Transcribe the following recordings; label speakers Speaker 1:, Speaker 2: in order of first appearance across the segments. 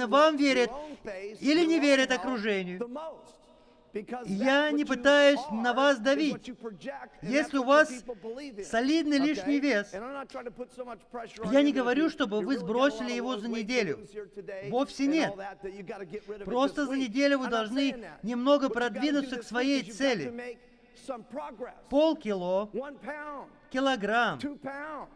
Speaker 1: именно вам верят или не верят окружению. Я не пытаюсь на вас давить. Если у вас солидный лишний вес, я не говорю, чтобы вы сбросили его за неделю. Вовсе нет. Просто за неделю вы должны немного продвинуться к своей цели.
Speaker 2: some progress.
Speaker 1: полкило,
Speaker 2: 1 pound,
Speaker 1: килограмм.
Speaker 2: 2 pounds.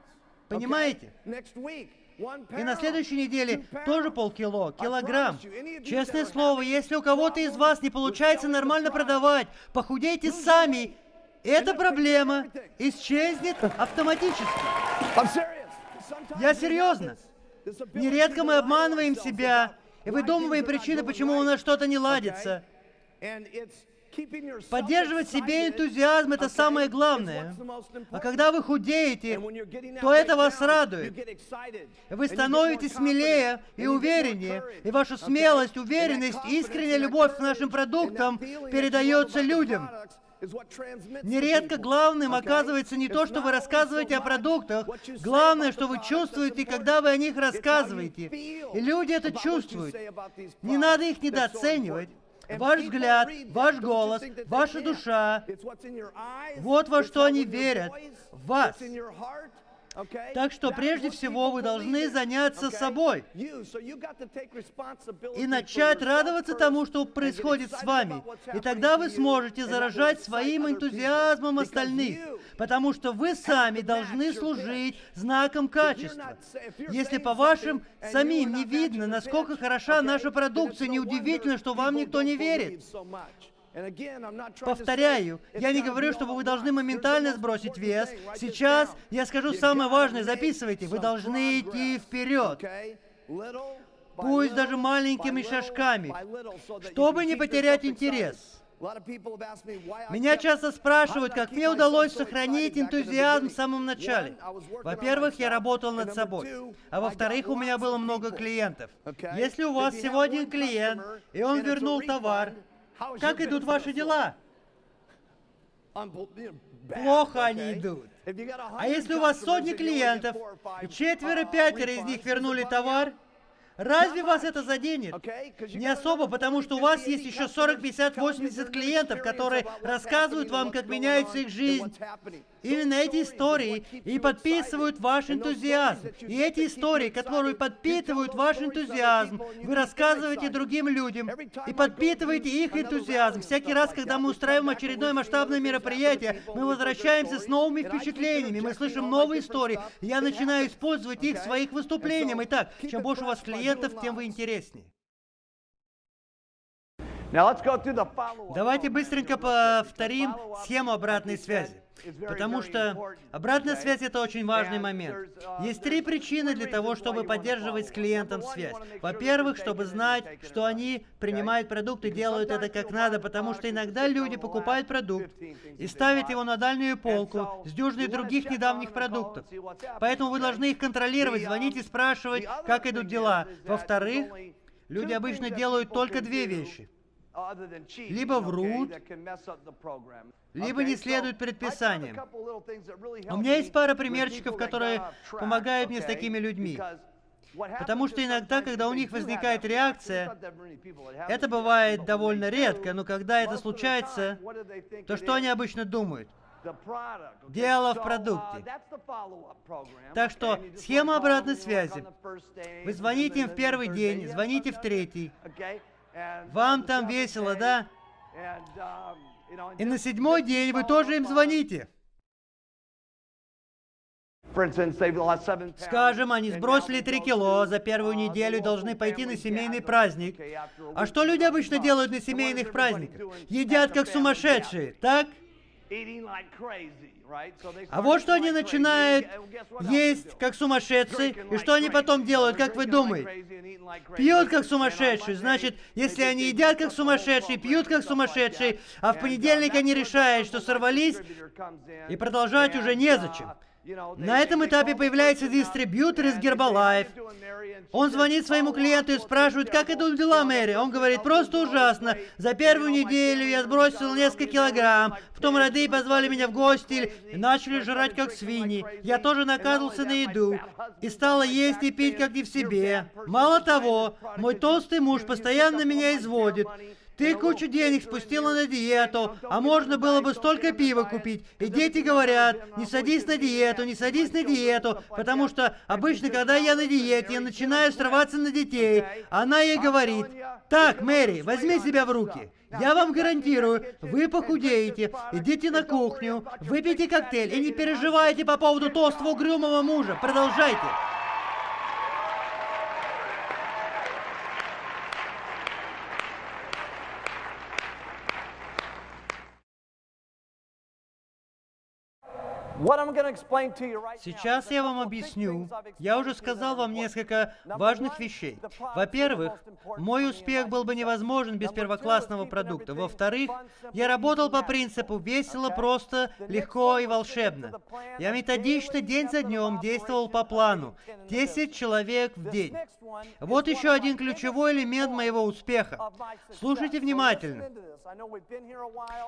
Speaker 1: Понимаете?
Speaker 2: Okay? Next week, 1 pound,
Speaker 1: И на следующей неделе
Speaker 2: 2 pounds.
Speaker 1: тоже полкило, килограмм.
Speaker 2: I promise you, any of you
Speaker 1: Честное
Speaker 2: that are
Speaker 1: слово,
Speaker 2: having
Speaker 1: если у кого-то из вас не
Speaker 2: problems
Speaker 1: получается
Speaker 2: with selling
Speaker 1: нормально
Speaker 2: the product,
Speaker 1: продавать, похудейте сами. Эта проблема исчезнет автоматически.
Speaker 2: I'm serious. Sometimes
Speaker 1: Я
Speaker 2: we have
Speaker 1: серьезно.
Speaker 2: this ability
Speaker 1: Нередко
Speaker 2: to
Speaker 1: мы
Speaker 2: lie to
Speaker 1: обманываем
Speaker 2: ourselves
Speaker 1: себя
Speaker 2: about
Speaker 1: и
Speaker 2: why
Speaker 1: выдумываем
Speaker 2: things are not
Speaker 1: причины,
Speaker 2: going
Speaker 1: почему у
Speaker 2: right,
Speaker 1: нас что-то не
Speaker 2: okay?
Speaker 1: ладится.
Speaker 2: And it's keeping yourself
Speaker 1: Поддерживать в себе
Speaker 2: excited,
Speaker 1: энтузиазм — это
Speaker 2: okay,
Speaker 1: самое
Speaker 2: is
Speaker 1: главное.
Speaker 2: what's the most
Speaker 1: А
Speaker 2: important.
Speaker 1: когда вы худеете,
Speaker 2: And when you're getting that
Speaker 1: то это
Speaker 2: weight
Speaker 1: вас
Speaker 2: down, you
Speaker 1: радует.
Speaker 2: get excited,
Speaker 1: Вы
Speaker 2: and you get more
Speaker 1: становитесь
Speaker 2: confident,
Speaker 1: смелее
Speaker 2: and
Speaker 1: и
Speaker 2: you get more
Speaker 1: увереннее,
Speaker 2: courage,
Speaker 1: и ваша
Speaker 2: okay?
Speaker 1: смелость,
Speaker 2: And that
Speaker 1: уверенность,
Speaker 2: confidence
Speaker 1: искренняя
Speaker 2: and that
Speaker 1: любовь к
Speaker 2: courage
Speaker 1: нашим
Speaker 2: and that
Speaker 1: продуктам
Speaker 2: feeling that you love
Speaker 1: передается
Speaker 2: about the
Speaker 1: людям.
Speaker 2: products is what transmits to
Speaker 1: Нередко
Speaker 2: people,
Speaker 1: главным
Speaker 2: okay?
Speaker 1: оказывается не то,
Speaker 2: It's
Speaker 1: что
Speaker 2: not
Speaker 1: вы
Speaker 2: always
Speaker 1: рассказываете
Speaker 2: so
Speaker 1: о
Speaker 2: much
Speaker 1: продуктах,
Speaker 2: what you say
Speaker 1: главное,
Speaker 2: about
Speaker 1: что
Speaker 2: the
Speaker 1: вы
Speaker 2: products that's
Speaker 1: чувствуете,
Speaker 2: important.
Speaker 1: когда вы о них
Speaker 2: It's how you
Speaker 1: рассказываете.
Speaker 2: feel
Speaker 1: И люди это
Speaker 2: about what you
Speaker 1: чувствуют.
Speaker 2: say about these
Speaker 1: Не надо
Speaker 2: products
Speaker 1: их
Speaker 2: that's so
Speaker 1: недооценивать.
Speaker 2: important. And
Speaker 1: Ваш
Speaker 2: people
Speaker 1: взгляд,
Speaker 2: read that.
Speaker 1: ваш
Speaker 2: Don't you
Speaker 1: голос,
Speaker 2: think that they
Speaker 1: ваша
Speaker 2: can't?
Speaker 1: душа,
Speaker 2: It's what's in your eyes,
Speaker 1: вот во
Speaker 2: it's
Speaker 1: что
Speaker 2: how
Speaker 1: они
Speaker 2: in your
Speaker 1: верят,
Speaker 2: voice,
Speaker 1: в вас.
Speaker 2: it's in your heart, okay?
Speaker 1: Так что
Speaker 2: That's
Speaker 1: прежде
Speaker 2: what
Speaker 1: всего
Speaker 2: people
Speaker 1: вы
Speaker 2: believe
Speaker 1: должны
Speaker 2: in,
Speaker 1: заняться
Speaker 2: okay?
Speaker 1: собой
Speaker 2: So you got to take responsibility
Speaker 1: и
Speaker 2: for
Speaker 1: начать
Speaker 2: yourself
Speaker 1: радоваться
Speaker 2: first
Speaker 1: тому, что
Speaker 2: and get
Speaker 1: происходит с
Speaker 2: excited
Speaker 1: вами.
Speaker 2: about what's
Speaker 1: И
Speaker 2: happening
Speaker 1: тогда
Speaker 2: to
Speaker 1: вы
Speaker 2: you,
Speaker 1: сможете
Speaker 2: and that will
Speaker 1: заражать
Speaker 2: excite
Speaker 1: своим
Speaker 2: other people.
Speaker 1: энтузиазмом
Speaker 2: Because
Speaker 1: остальных,
Speaker 2: you
Speaker 1: потому что вы сами должны служить знаком качества. Если по вашим самим не видно, насколько хороша наша продукция, неудивительно, что вам никто не верит. Повторяю, я не говорю, чтобы вы должны моментально сбросить вес. Сейчас я скажу самое важное, записывайте. Вы должны идти вперед, пусть даже маленькими шажками, чтобы не потерять интерес. Меня часто спрашивают, как мне удалось сохранить энтузиазм в самом начале. Во-первых, я работал над собой, а во-вторых, у меня было много клиентов. Если у вас всего один клиент, и он вернул товар, как идут ваши дела? Плохо они идут. А если у вас сотни клиентов, и четверо-пятеро из них вернули товар, разве вас это заденет? Не особо, потому что у вас есть еще 40, 50, 80 клиентов, которые рассказывают вам, как меняется их жизнь. Именно эти истории и подписывают ваш энтузиазм. И эти истории, которые подпитывают ваш энтузиазм, вы рассказываете другим людям и подпитываете их энтузиазм. Всякий раз, когда мы устраиваем очередное масштабное мероприятие, мы возвращаемся с новыми впечатлениями, мы слышим новые истории, и я начинаю использовать их в своих выступлениях. Итак, чем больше у вас клиентов, тем вы интереснее. Давайте быстренько повторим схему обратной связи. Потому что обратная связь — это очень важный момент. Есть три причины для того, чтобы поддерживать с клиентом связь. Во-первых, чтобы знать, что они принимают продукт и делают это как надо, потому что иногда люди покупают продукт и ставят его на дальнюю полку с дюжиной других недавних продуктов. Поэтому вы должны их контролировать, звонить и спрашивать, как идут дела. Во-вторых, люди обычно делают только две вещи. Либо врут, либо не следуют предписаниям. У меня есть пара примерчиков, которые помогают мне с такими людьми. Потому что иногда, когда у них возникает реакция, это бывает довольно редко, но когда это случается, то что они обычно думают? Дело в продукте. Так что схема обратной связи. Вы звоните им в первый день, звоните в третий. Вам там весело, да? И на седьмой день вы тоже им звоните. Скажем, они сбросили 3 кило за первую неделю и должны пойти на семейный праздник. А что люди обычно делают на семейных праздниках? Едят как сумасшедшие, так? А вот что они начинают есть как сумасшедшие, и что они потом делают, как вы думаете? Пьют как сумасшедшие. Значит, если они едят как сумасшедшие, пьют как сумасшедшие, а в понедельник они решают, что сорвались, и продолжать уже незачем. На этом этапе появляется дистрибьютор из Herbalife. Он звонит своему клиенту и спрашивает, как идут дела, Мэри. Он говорит, просто ужасно. За первую неделю я сбросил несколько килограмм. Потом родные позвали меня в гости и начали жрать как свиньи. Я тоже наказывался на еду и стала есть и пить как не в себе. Мало того, мой толстый муж постоянно меня изводит. Ты кучу денег спустила на диету, а можно было бы столько пива купить. И дети говорят, не садись на диету, не садись на диету, потому что обычно, когда я на диете, я начинаю срываться на детей. Она ей говорит, так, Мэри, возьми себя в руки. Я вам гарантирую, вы похудеете, идите на кухню, выпейте коктейль и не переживайте по поводу толстого угрюмого мужа. Продолжайте. Сейчас я вам объясню. Я уже сказал вам несколько важных вещей. Во-первых, мой успех был бы невозможен без первоклассного продукта. Во-вторых, я работал по принципу весело, просто, легко и волшебно. Я методично день за днем действовал по плану. 10 человек в день. Вот еще один ключевой элемент моего успеха. Слушайте внимательно.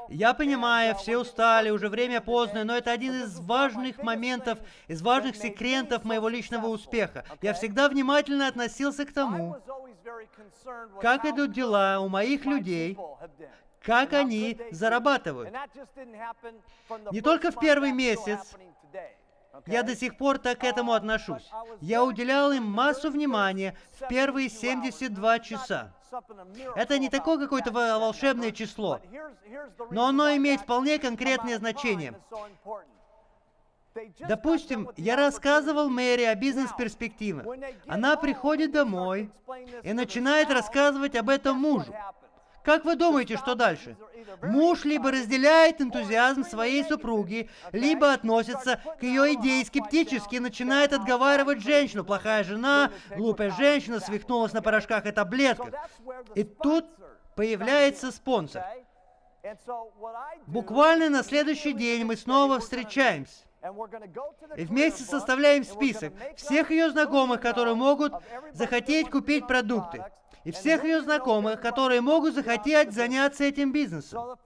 Speaker 1: Я понимаю, все устали, уже время поздно, но это один из важных моментов, из важных секретов моего личного успеха. Я всегда внимательно относился к тому, как идут дела у моих людей, как они зарабатывают. Не только в первый месяц, я до сих пор так к этому отношусь. Я уделял им массу внимания в первые 72 часа. Это не такое какое-то волшебное число, но оно имеет вполне конкретное значение. Допустим, я рассказывал Мэри о бизнес-перспективах. Она приходит домой и начинает рассказывать об этом мужу. Как вы думаете, что дальше? Муж либо разделяет энтузиазм своей супруги, либо относится к ее идее скептически и начинает отговаривать женщину. Плохая жена, глупая женщина, свихнулась на порошках и таблетках. И тут появляется спонсор. Буквально на следующий день мы снова встречаемся. И вместе составляем список всех ее знакомых, которые могут захотеть купить продукты. И всех ее знакомых, которые могут захотеть заняться этим бизнесом.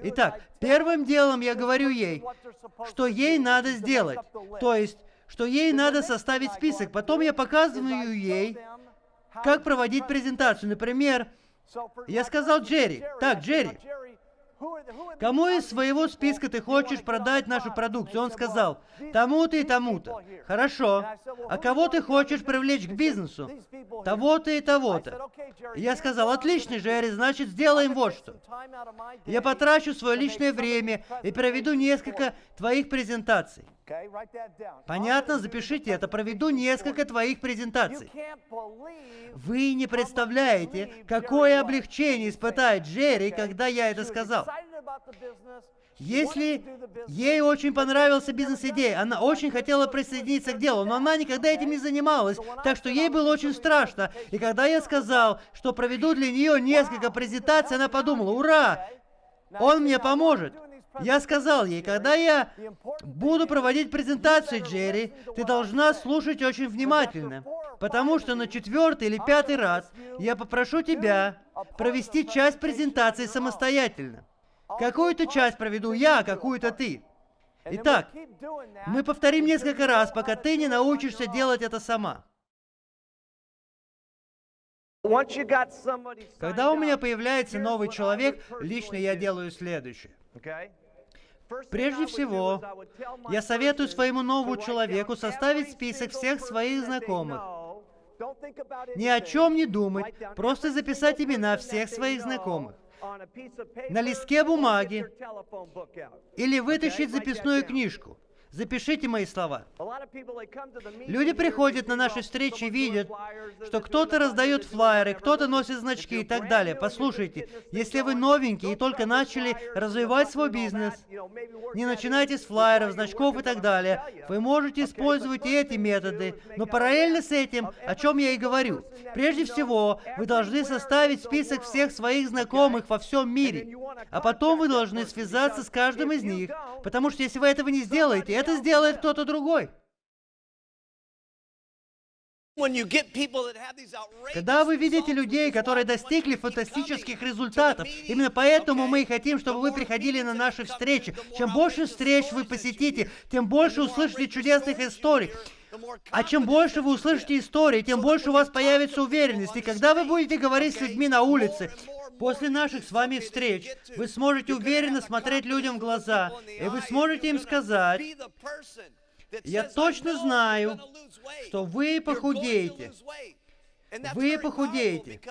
Speaker 1: Итак, первым делом я говорю ей, что ей надо сделать. То есть, что ей надо составить список. Потом я показываю ей, как проводить презентацию. Например, я сказал Джерри, так, Джерри, кому из своего списка ты хочешь продать нашу продукцию? Он сказал, тому-то и тому-то. Хорошо. А кого ты хочешь привлечь к бизнесу? Того-то и того-то. Я сказал, отлично, Джерри, значит, сделаем вот что. Я потрачу свое личное время и проведу несколько твоих презентаций. Понятно? Запишите это. Проведу несколько твоих презентаций. Вы не представляете, какое облегчение испытает Джерри, когда я это сказал. Если ей очень понравился бизнес-идея, она очень хотела присоединиться к делу, но она никогда этим не занималась, так что ей было очень страшно. И когда я сказал, что проведу для нее несколько презентаций, она подумала, ура, он мне поможет. Я сказал ей, когда я буду проводить презентацию, Джерри, ты должна слушать очень внимательно, потому что на 4-й или 5-й раз я попрошу тебя провести часть презентации самостоятельно. Какую-то часть проведу я, какую-то ты. Итак, мы повторим несколько раз, пока ты не научишься делать это сама. Когда у меня появляется новый человек, лично я делаю следующее. Прежде всего, я советую своему новому человеку составить список всех своих знакомых. Ни о чем не думать, просто записать имена всех своих знакомых. На листке бумаги или вытащить записную книжку. Запишите мои слова. Люди приходят на наши встречи и видят, что кто-то раздает флаеры, кто-то носит значки и так далее. Послушайте, если вы новенькие и только начали развивать свой бизнес, не начинайте с флаеров, значков и так далее. Вы можете использовать и эти методы, но параллельно с этим, о чем я и говорю, прежде всего, вы должны составить список всех своих знакомых во всем мире, а потом вы должны связаться с каждым из них, потому что если вы этого не сделаете, это сделает кто-то другой. Когда вы видите людей, которые достигли фантастических результатов, именно поэтому мы и хотим, чтобы вы приходили на наши встречи. Чем больше встреч вы посетите, тем больше услышите чудесных историй. А чем больше вы услышите истории, тем больше у вас появится уверенность. И когда вы будете говорить с людьми на улице, После наших с вами встреч вы сможете уверенно смотреть людям в глаза, и вы сможете им сказать: «Я точно знаю, что вы похудеете». Вы похудеете.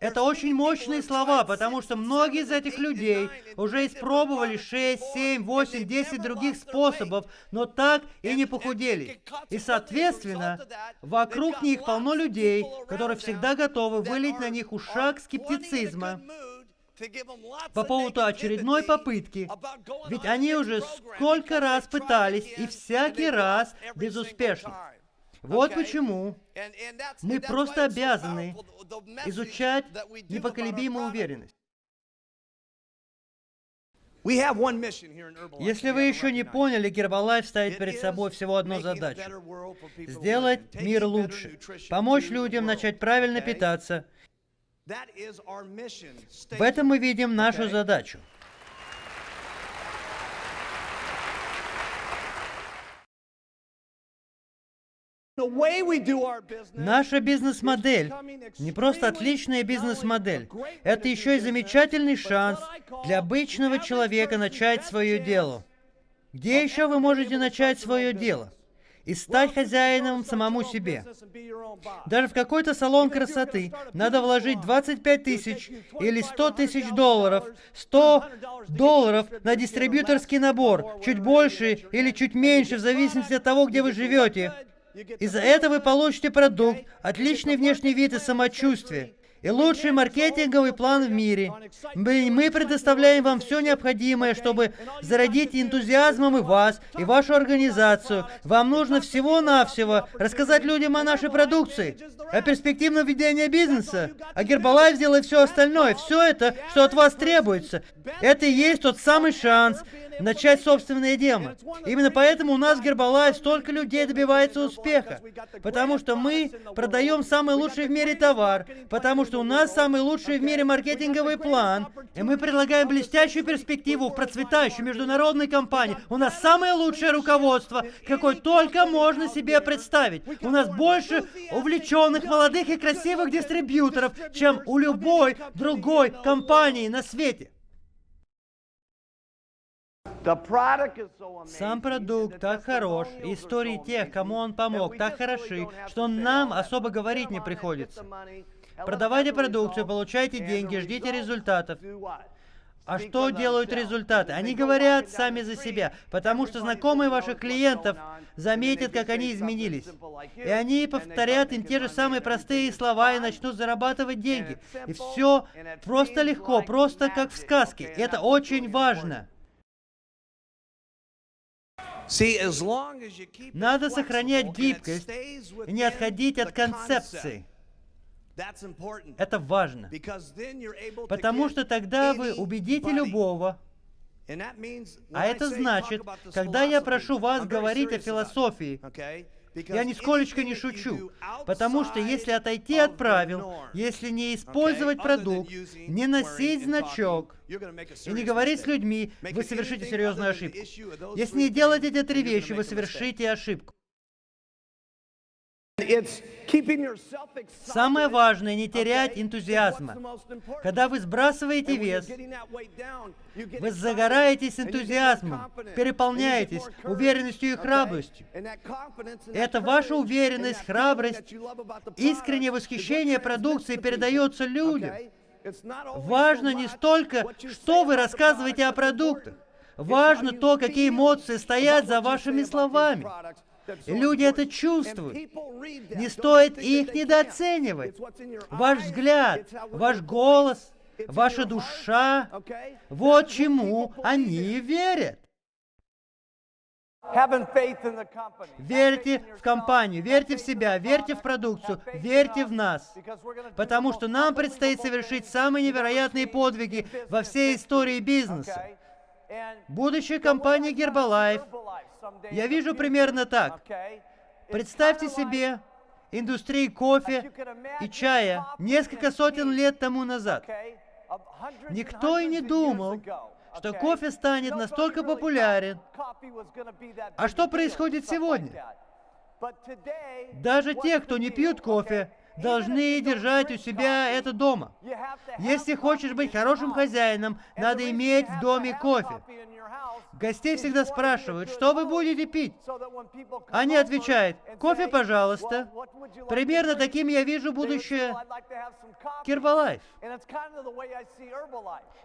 Speaker 1: Это очень мощные слова, потому что многие из этих людей уже испробовали 6, 7, 8, 10 других способов, но так и не похудели. И, соответственно, вокруг них полно людей, которые всегда готовы вылить на них ушаг скептицизма по поводу очередной попытки. Ведь они уже сколько раз пытались, и всякий раз безуспешно. Вот почему мы просто обязаны изучать непоколебимую уверенность. Если вы еще не поняли, Herbalife ставит перед собой всего одну задачу – сделать мир лучше, помочь людям начать правильно питаться. В этом мы видим нашу задачу. Наша бизнес-модель не просто отличная бизнес-модель, это еще и замечательный шанс для обычного человека начать свое дело. Где еще вы можете начать свое дело и стать хозяином самому себе? Даже в какой-то салон красоты надо вложить 25 тысяч или 100 тысяч долларов, 100 долларов на дистрибьюторский набор, чуть больше или чуть меньше, в зависимости от того, где вы живете. И за это вы получите продукт, отличный внешний вид и самочувствие, и лучший маркетинговый план в мире. Мы предоставляем вам все необходимое, чтобы зародить энтузиазмом и вас, и вашу организацию. Вам нужно всего-навсего рассказать людям о нашей продукции, о перспективном ведении бизнеса. А Herbalife сделает все остальное, все это, что от вас требуется. Это и есть тот самый шанс начать собственное дело. Именно поэтому у нас в Herbalife столько людей добивается успеха. Потому что мы продаем самый лучший в мире товар, потому что у нас самый лучший в мире маркетинговый план, и мы предлагаем блестящую перспективу в процветающей международной компании. У нас самое лучшее руководство, какое только можно себе представить. У нас больше увлеченных, молодых и красивых дистрибьюторов, чем у любой другой компании на свете. Сам продукт так хорош, и истории тех, кому он помог, так хороши, что нам особо говорить не приходится. Продавайте продукцию, получайте деньги, ждите результатов. А что делают результаты? Они говорят сами за себя, потому что знакомые ваших клиентов заметят, как они изменились. И они повторят им те же самые простые слова и начнут зарабатывать деньги. И все просто легко, просто как в сказке. Это очень важно. Надо сохранять гибкость и не отходить от концепции. Это важно, потому что тогда вы убедите любого. А это значит, когда я прошу вас говорить о философии, я нисколечко не шучу, потому что если отойти от правил, если не использовать продукт, не носить значок и не говорить с людьми, вы совершите серьезную ошибку. Если не делать эти три вещи, вы совершите ошибку. Самое важное — не терять энтузиазма. Когда вы сбрасываете вес, вы загораетесь энтузиазмом, переполняетесь уверенностью и храбростью. Это ваша уверенность, храбрость, искреннее восхищение продукцией передается людям. Важно не столько, что вы рассказываете о продуктах. Важно то, какие эмоции стоят за вашими словами. И люди это чувствуют. Не стоит их недооценивать. Ваш взгляд, ваш голос, ваша душа — вот чему они верят. Верьте в компанию, верьте в себя, верьте в продукцию, верьте в нас. Потому что нам предстоит совершить самые невероятные подвиги во всей истории бизнеса. Будущее компании Herbalife я вижу примерно так. Представьте себе индустрию кофе и чая несколько сотен лет тому назад. Никто и не думал, что кофе станет настолько популярен. А что происходит сегодня? Даже те, кто не пьют кофе, должны держать у себя это дома. Если хочешь быть хорошим хозяином, надо иметь в доме кофе. Гостей всегда спрашивают, что вы будете пить? Они отвечают, кофе, пожалуйста. Примерно таким я вижу будущее Herbalife.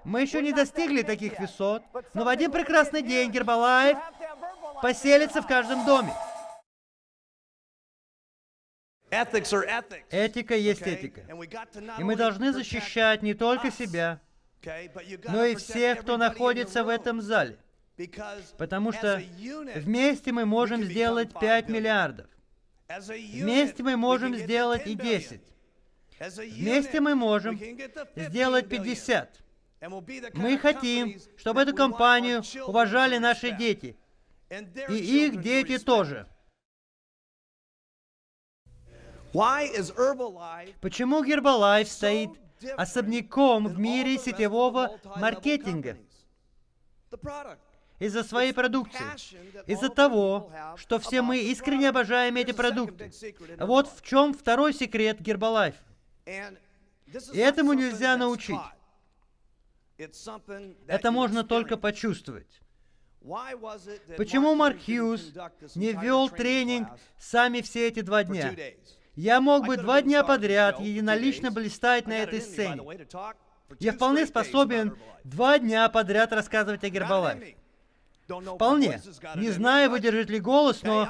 Speaker 1: Мы еще не достигли таких высот, но в один прекрасный день Herbalife поселится в каждом доме. Этика есть этика. И мы должны защищать не только себя, но и всех, кто находится в этом зале. Потому что вместе мы можем сделать 5 миллиардов. Вместе мы можем сделать и 10. Вместе мы можем сделать 50. Мы хотим, чтобы эту компанию уважали наши дети. И их дети тоже. Почему Herbalife стоит особняком в мире сетевого маркетинга? Из-за своей продукции. Из-за того, что все мы искренне обожаем эти продукты. Вот в чем второй секрет Herbalife. И этому нельзя научить. Это можно только почувствовать. Почему Марк Хьюз не вел тренинг сами все эти 2 дня? Я мог бы 2 дня подряд единолично блистать на этой сцене. Я вполне способен 2 дня подряд рассказывать о Herbalife. Вполне. Не знаю, выдержит ли голос, но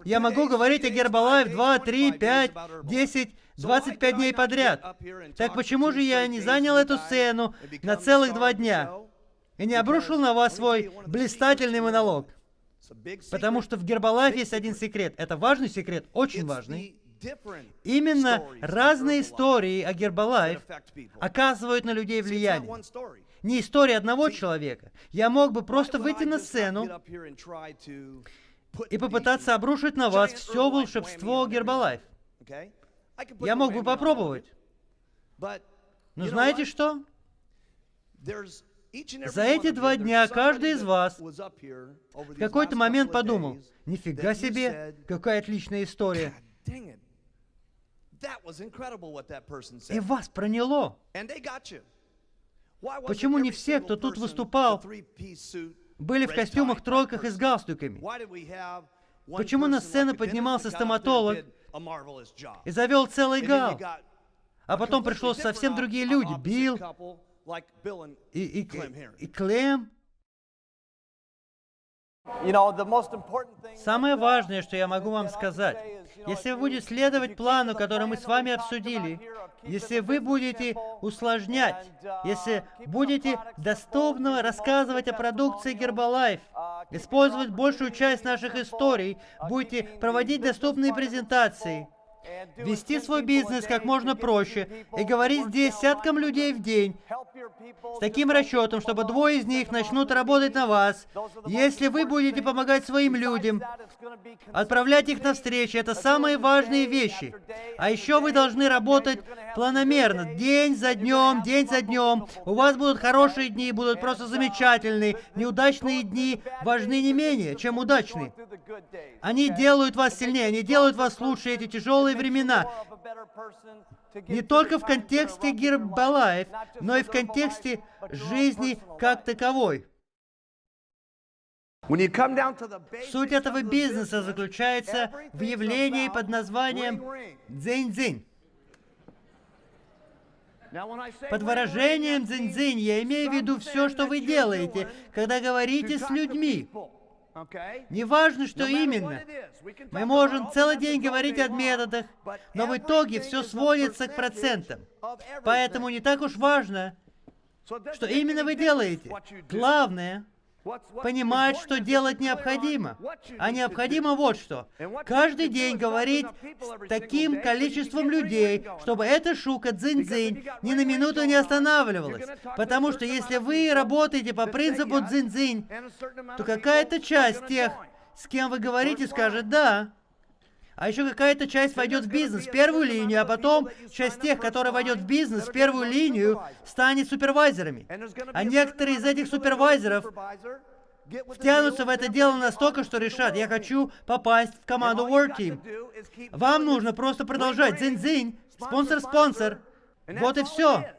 Speaker 1: я могу говорить о Herbalife 2, 3, 5, 10, 25 дней подряд. Так почему же я не занял эту сцену на целых 2 дня и не обрушил на вас свой блистательный монолог? Потому что в Herbalife есть один секрет. Это важный секрет, очень важный. Именно разные истории о Herbalife оказывают на людей влияние. Не история одного человека. Я мог бы просто выйти на сцену и попытаться обрушить на вас все волшебство Herbalife. Я мог бы попробовать. Но знаете что? За эти 2 дня каждый из вас в какой-то момент подумал, нифига себе, какая отличная история. И вас проняло. Почему не все, кто тут выступал, были в костюмах, тройках и с галстуками? Почему на сцену поднимался стоматолог и завел целый гал? А потом пришло совсем другие люди. Билл и Клем. Самое важное, что я могу вам сказать, если вы будете следовать плану, который мы с вами обсудили, если вы будете усложнять, если будете доступно рассказывать о продукции Herbalife, использовать большую часть наших историй, будете проводить доступные презентации, вести свой бизнес как можно проще и говорить с десяткам людей в день, с таким расчетом, чтобы 2 из них начнут работать на вас. Если вы будете помогать своим людям, отправлять их на встречи, это самые важные вещи. А еще вы должны работать планомерно, день за днем, день за днем. У вас будут хорошие дни, будут просто замечательные. Неудачные дни важны не менее, чем удачные. Они делают вас сильнее, они делают вас лучше эти тяжелые времена. Не только в контексте Herbalife, но и в контексте жизни как таковой. Суть этого бизнеса заключается в явлении под названием «дзинь-дзинь». Под выражением «дзинь-дзинь» я имею в виду все, что вы делаете, когда говорите с людьми. Неважно, что именно. Мы можем целый день говорить о методах, но в итоге все сводится к процентам. Поэтому не так уж важно, что именно вы делаете. Главное — понимать, что делать необходимо. А необходимо вот что. Каждый день говорить с таким количеством людей, чтобы эта шука дзинь-дзинь ни на минуту не останавливалась. Потому что если вы работаете по принципу дзинь-дзинь, то какая-то часть тех, с кем вы говорите, скажет «да». А еще какая-то часть войдет в бизнес, в первую линию, а потом часть тех, которая войдет в бизнес, в первую линию, станет супервайзерами. А некоторые из этих супервайзеров втянутся в это дело настолько, что решат, я хочу попасть в команду Work Team. Вам нужно просто продолжать. Дзынь-дзынь, спонсор-спонсор. Вот и все.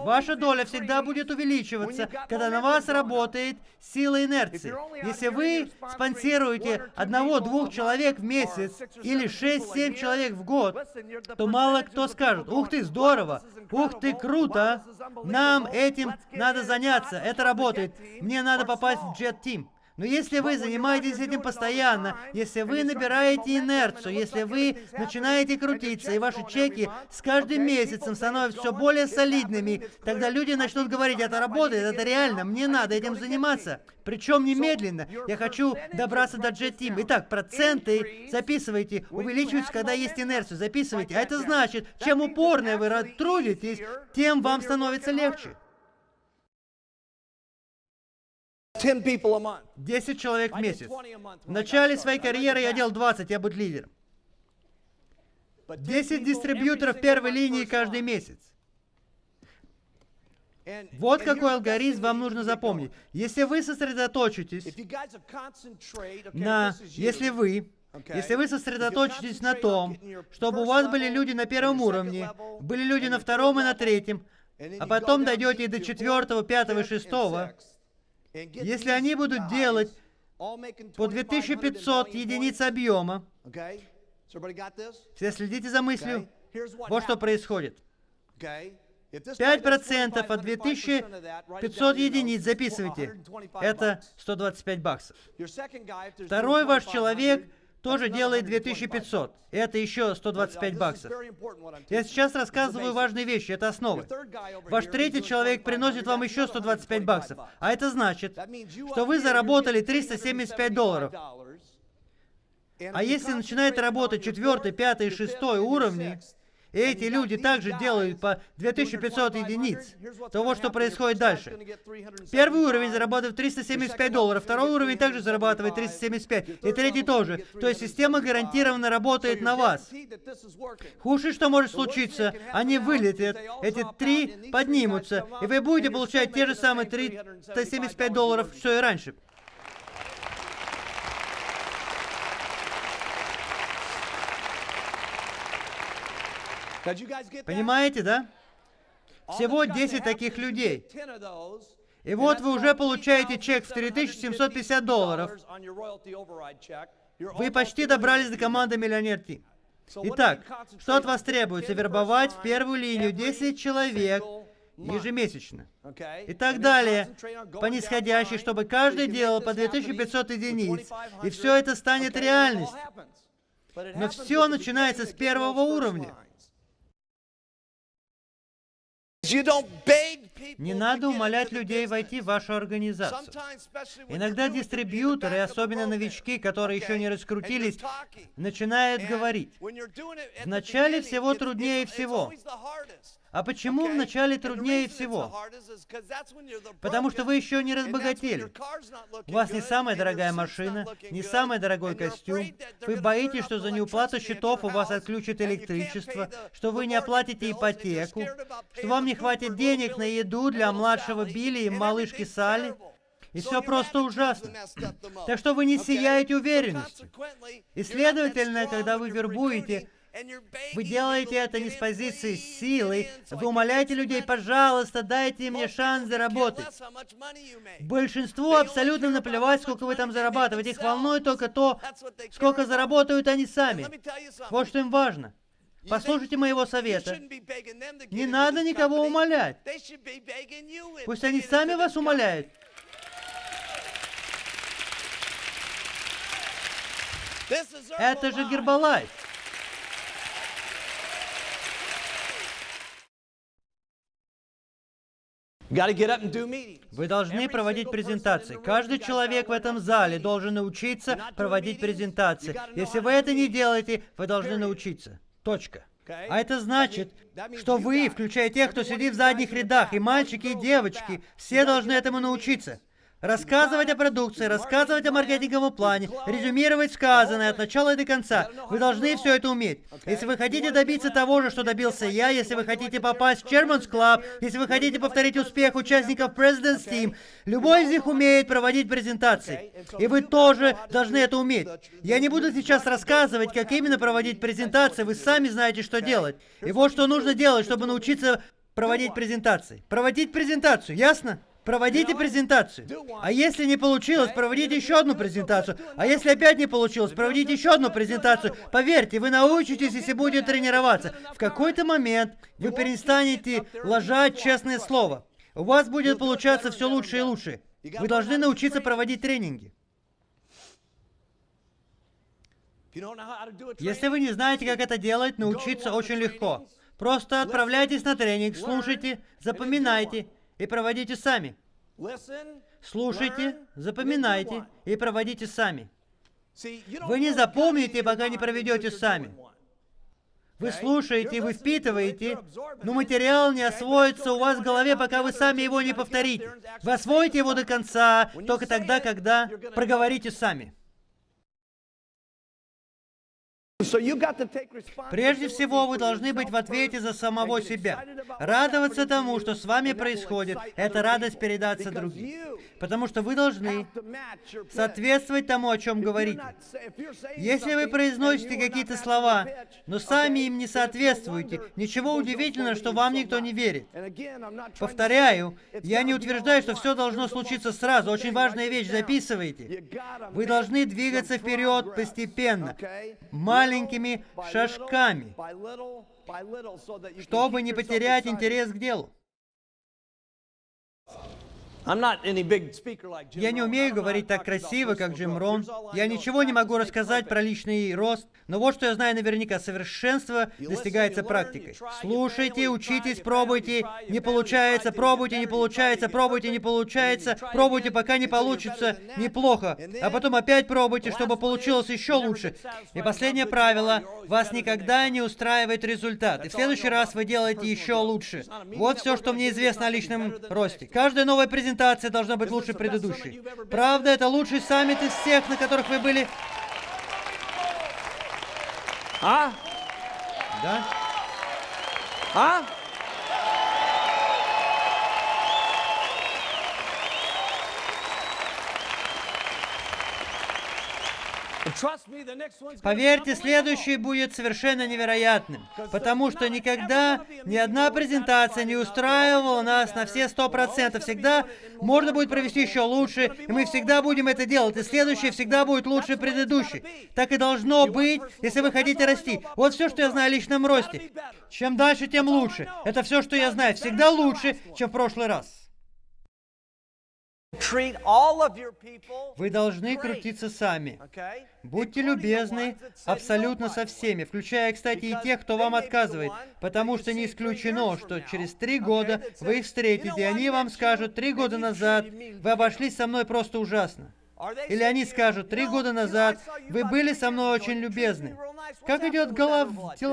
Speaker 1: Ваша доля всегда будет увеличиваться, когда на вас работает сила инерции. Если вы спонсируете 1-2 человек в месяц или 6-7 человек в год, то мало кто скажет: ух ты, здорово, ух ты, круто, нам этим надо заняться, это работает, мне надо попасть в Jet Team. Но если вы занимаетесь этим постоянно, если вы набираете инерцию, если вы начинаете крутиться, и ваши чеки с каждым месяцем становятся все более солидными, тогда люди начнут говорить: это работает, это реально, мне надо этим заниматься. Причем немедленно. Я хочу добраться до Jet Team. Итак, проценты записывайте, увеличиваются, когда есть инерцию, записывайте. А это значит, чем упорнее вы трудитесь, тем вам становится легче. 10 человек в месяц. В начале своей карьеры я делал 20, я буду лидером. 10 дистрибьюторов первой линии каждый месяц. Вот какой алгоритм вам нужно запомнить. Если вы сосредоточитесь на том, чтобы у вас были люди на первом уровне, были люди на втором и на третьем, а потом дойдете до 4, 5 и 6, если они будут делать по 2500 единиц объема, все следите за мыслью, вот что происходит. 5% от 2500 единиц записывайте. Это $125. Второй ваш человек тоже делает 2500. Это еще $125. Я сейчас рассказываю важные вещи, это основы. Ваш третий человек приносит вам еще $125. А это значит, что вы заработали $375. А если начинает работать 4, 5 и 6 уровни, и эти люди также делают по 2500 единиц, то вот что происходит дальше. Первый уровень зарабатывает $375, второй уровень также зарабатывает 375, и третий тоже. То есть система гарантированно работает на вас. Худшее, что может случиться, они вылетят, эти 3 поднимутся, и вы будете получать те же самые $375, что и раньше. Понимаете, да? Всего 10 таких людей. И вот вы уже получаете чек в $3750. Вы почти добрались до команды Миллионер Тим. Итак, что от вас требуется? Вербовать в первую линию 10 человек ежемесячно. И так далее, по нисходящей, чтобы каждый делал по 2500 единиц. И все это станет реальностью. Но все начинается с первого уровня. Не надо умолять людей войти в вашу организацию. Иногда дистрибьюторы, особенно новички, которые еще не раскрутились, начинают говорить: вначале всего труднее всего. А почему вначале труднее всего? Потому что вы еще не разбогатели. У вас не самая дорогая машина, не самый дорогой костюм. Вы боитесь, что за неуплату счетов у вас отключат электричество, что вы не оплатите ипотеку, что вам не хватит денег на еду для младшего Билли и малышки Салли. И все просто ужасно. Так что вы не сияете уверенностью. И следовательно, когда вы вербуете, вы делаете это не с позиции силы, вы умоляете людей: пожалуйста, дайте мне шанс заработать. Большинству абсолютно наплевать, сколько вы там зарабатываете. Их волнует только то, сколько заработают они сами. Вот что им важно. Послушайте моего совета. Не надо никого умолять. Пусть они сами вас умоляют. Это же Herbalife. Вы должны проводить презентации. Каждый человек в этом зале должен научиться проводить презентации. Если вы это не делаете, вы должны научиться. Точка. А это значит, что вы, включая тех, кто сидит в задних рядах, и мальчики, и девочки, все должны этому научиться. Рассказывать о продукции, рассказывать о маркетинговом плане, резюмировать сказанное от начала и до конца. Вы должны все это уметь. Если вы хотите добиться того же, что добился я, если вы хотите попасть в Chairman's Club, если вы хотите повторить успех участников President's Team, любой из них умеет проводить презентации. И вы тоже должны это уметь. Я не буду сейчас рассказывать, как именно проводить презентации, вы сами знаете, что делать. И вот что нужно делать, чтобы научиться проводить презентации. Проводить презентацию, ясно? Проводите презентацию. А если не получилось, проводите еще одну презентацию. А если опять не получилось, проводите еще одну презентацию. Поверьте, вы научитесь, если будете тренироваться. В какой-то момент вы перестанете лажать честное слово. У вас будет получаться все лучше и лучше. Вы должны научиться проводить тренинги. Если вы не знаете, как это делать, научиться очень легко. Просто отправляйтесь на тренинг, слушайте, запоминайте и проводите сами. Слушайте, запоминайте и проводите сами. Вы не запомните, пока не проведете сами. Вы слушаете, вы впитываете, но материал не освоится у вас в голове, пока вы сами его не повторите. Вы освоите его до конца только тогда, когда проговорите сами. Прежде всего, вы должны быть в ответе за самого себя. Радоваться тому, что с вами происходит, это радость передаться другим. Потому что вы должны соответствовать тому, о чем говорите. Если вы произносите какие-то слова, но сами им не соответствуете, ничего удивительного, что вам никто не верит. Повторяю, я не утверждаю, что все должно случиться сразу. Очень важная вещь, записывайте. Вы должны двигаться вперед постепенно, маленькими шажками, чтобы не потерять интерес к делу. Я не умею говорить так красиво, как Джим Рон. Я ничего не могу рассказать про личный рост. Но вот что я знаю наверняка. Совершенство достигается практикой. Слушайте, учитесь, пробуйте. Не получается, пробуйте, не получается, пробуйте, не получается. Пробуйте, пока не получится неплохо. А потом опять пробуйте, чтобы получилось еще лучше. И последнее правило. Вас никогда не устраивает результат. И в следующий раз вы делаете еще лучше. Вот все, что мне известно о личном росте. Каждая новая презентация должна быть лучше предыдущей. Правда, это лучший саммит из всех, на которых вы были?
Speaker 3: А?
Speaker 1: Да?
Speaker 3: А?
Speaker 1: Поверьте, следующий будет совершенно невероятным, потому что никогда ни одна презентация не устраивала нас на все 100%. Всегда можно будет провести еще лучше, и мы всегда будем это делать, и следующий всегда будет лучше предыдущий. Так и должно быть, если вы хотите расти. Вот все, что я знаю о личном росте. Чем дальше, тем лучше. Это все, что я знаю. Всегда лучше, чем в прошлый раз. Вы должны крутиться сами. Будьте любезны абсолютно со всеми, включая, кстати, и тех, кто вам отказывает, потому что не исключено, что через 3 года вы их встретите, и они вам скажут: 3 года назад вы обошлись со мной просто ужасно. Или они скажут: 3 года назад вы были со мной очень любезны. Как идет дела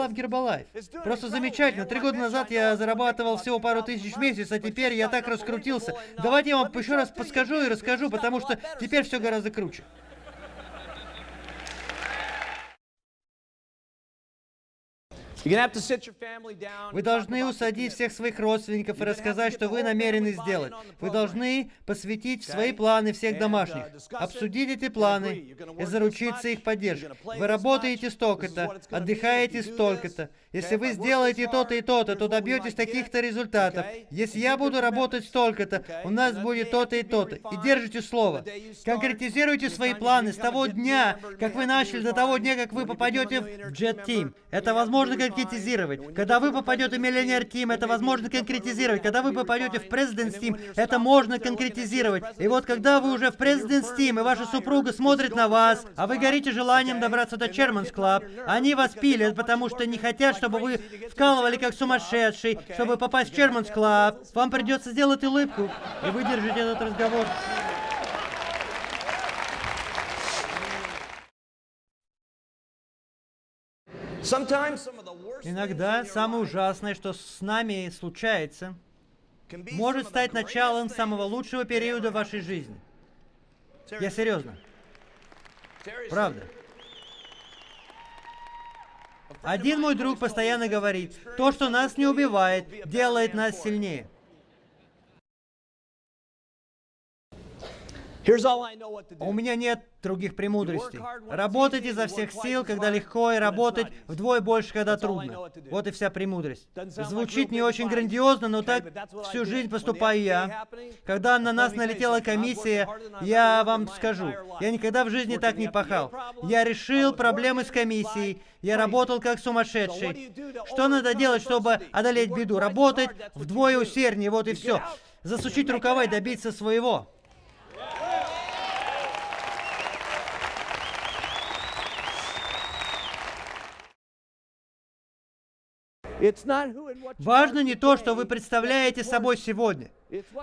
Speaker 1: в Гербалайф? Просто замечательно. 3 года назад я зарабатывал всего пару тысяч в месяц, а теперь я так раскрутился. Давайте я вам еще раз подскажу и расскажу, потому что теперь все гораздо круче. Вы должны усадить всех своих родственников и рассказать, что вы намерены сделать. Вы должны посвятить в свои планы всех домашних, обсудить эти планы и заручиться их поддержкой. Вы работаете столько-то, отдыхаете столько-то. Если вы сделаете то-то и то-то, то добьетесь таких-то результатов. Если я буду работать столько-то, у нас будет то-то и то-то. И держите слово. Конкретизируйте свои планы с того дня, как вы начали, до того дня, как вы попадете в Jet Team. Это возможно конкретизировать. Когда вы попадете в Millionaire Team, это возможно конкретизировать. Когда вы попадете в President's Team, это можно конкретизировать. И вот когда вы уже в President's Team, и ваша супруга смотрит на вас, а вы горите желанием добраться до Chairman's Club, они вас пилят, потому что не хотят, чтобы вы вкалывали как сумасшедший, чтобы попасть в Chairman's Club. Вам придется сделать улыбку и выдержать этот разговор. Иногда самое ужасное, что с нами случается, может стать началом самого лучшего периода вашей жизни. Я серьезно. Правда. Один мой друг постоянно говорит, то, что нас не убивает, делает нас сильнее. У меня нет других премудростей. Работать изо всех сил, когда легко, и работать вдвое больше, когда трудно. Вот и вся премудрость. Звучит не очень грандиозно, но так всю жизнь поступаю я. Когда на нас налетела комиссия, я вам скажу, я никогда в жизни так не пахал. Я решил проблемы с комиссией. Я работал как сумасшедший. Что надо делать, чтобы одолеть беду? Работать вдвое усерднее, вот и все. Засучить рукава и добиться своего. Важно не то, что вы представляете собой сегодня.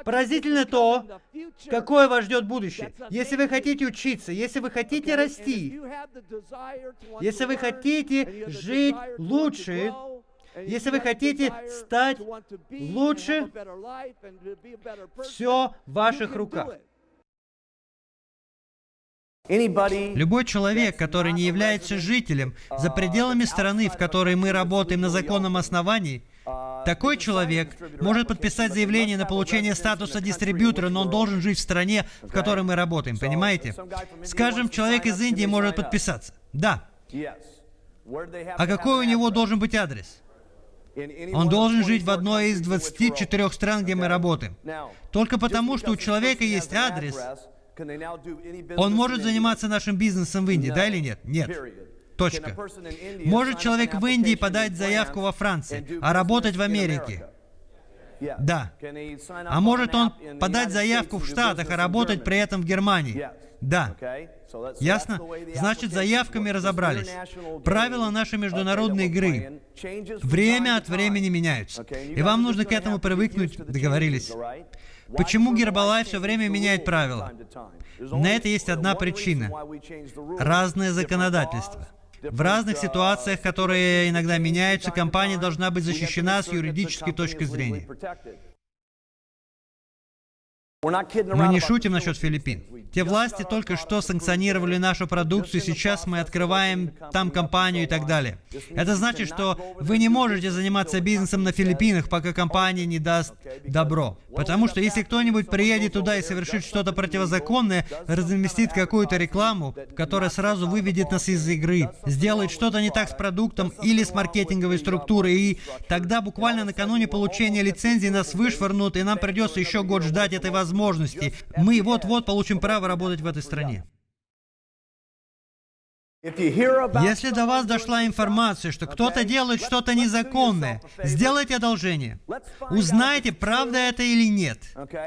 Speaker 1: Поразительно то, какое вас ждет будущее. Если вы хотите учиться, если вы хотите расти, если вы хотите жить лучше, если вы хотите стать лучше, все в ваших руках. Любой человек, который не является жителем за пределами страны, в которой мы работаем на законном основании, такой человек может подписать заявление на получение статуса дистрибьютора, но он должен жить в стране, в которой мы работаем, понимаете? Скажем, человек из Индии может подписаться. Да. А какой у него должен быть адрес? Он должен жить в одной из 24 стран, где мы работаем. Только потому, что у человека есть адрес, он может заниматься нашим бизнесом в Индии, да или нет? Нет. Точка. Может человек в Индии подать заявку во Франции, а работать в Америке? Да. А может он подать заявку в Штатах, а работать при этом в Германии? Да. Ясно? Значит, с заявками разобрались. Правила нашей международной игры время от времени меняются. И вам нужно к этому привыкнуть, договорились. Почему Гербалайф все время меняет правила? На это есть одна причина. Разное законодательство. В разных ситуациях, которые иногда меняются, компания должна быть защищена с юридической точки зрения. Мы не шутим насчет Филиппин. Те власти только что санкционировали нашу продукцию, сейчас мы открываем там компанию и так далее. Это значит, что вы не можете заниматься бизнесом на Филиппинах, пока компания не даст добро. Потому что если кто-нибудь приедет туда и совершит что-то противозаконное, разместит какую-то рекламу, которая сразу выведет нас из игры, сделает что-то не так с продуктом или с маркетинговой структурой, и тогда буквально накануне получения лицензии нас вышвырнут, и нам придется еще год ждать этой возможности. Мы вот-вот получим право работать в этой стране. Если до вас дошла информация, что кто-то делает что-то незаконное, сделайте одолжение. Узнайте, правда это или нет.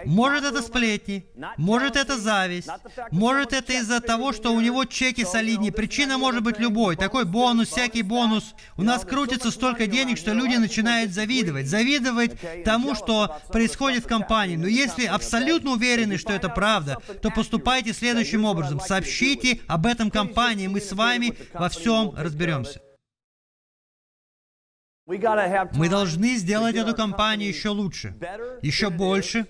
Speaker 1: Может, это сплетни, может, это зависть, может, это из-за того, что у него чеки солиднее. Причина может быть любой. Такой бонус, всякий бонус. У нас крутится столько денег, что люди начинают завидовать. Завидовать тому, что происходит в компании. Но если абсолютно уверены, что это правда, то поступайте следующим образом. Сообщите об этом компании, мы с вами во всем разберемся. Мы должны сделать эту компанию еще лучше, еще больше,